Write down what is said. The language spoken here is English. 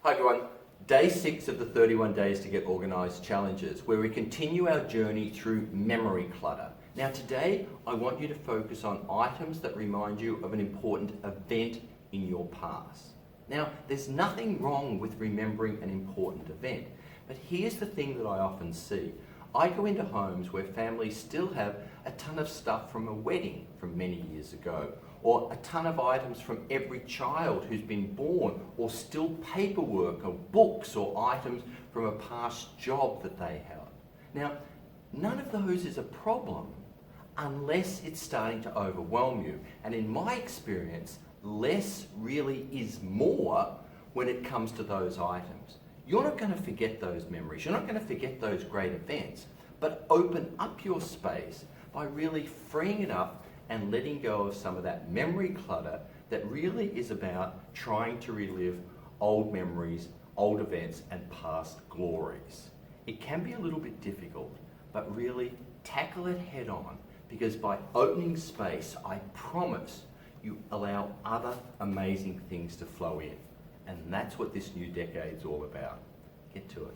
Hi everyone, day 6 of the 31 Days to Get Organised challenges, where we continue our journey through memory clutter. Now today, I want you to focus on items that remind you of an important event in your past. Now, there's nothing wrong with remembering an important event, but here's the thing that I often see. I go into homes where families still have a ton of stuff from a wedding from many years ago, or a ton of items from every child who's been born, or still paperwork or books or items from a past job that they held. Now, none of those is a problem unless it's starting to overwhelm you. And in my experience, less really is more when it comes to those items. You're not going to forget those memories, you're not going to forget those great events, but open up your space by really freeing it up and letting go of some of that memory clutter that really is about trying to relive old memories, old events, and past glories. It can be a little bit difficult, but really tackle it head on, because by opening space, I promise you allow other amazing things to flow in. And that's what this new decade's all about. Get to it.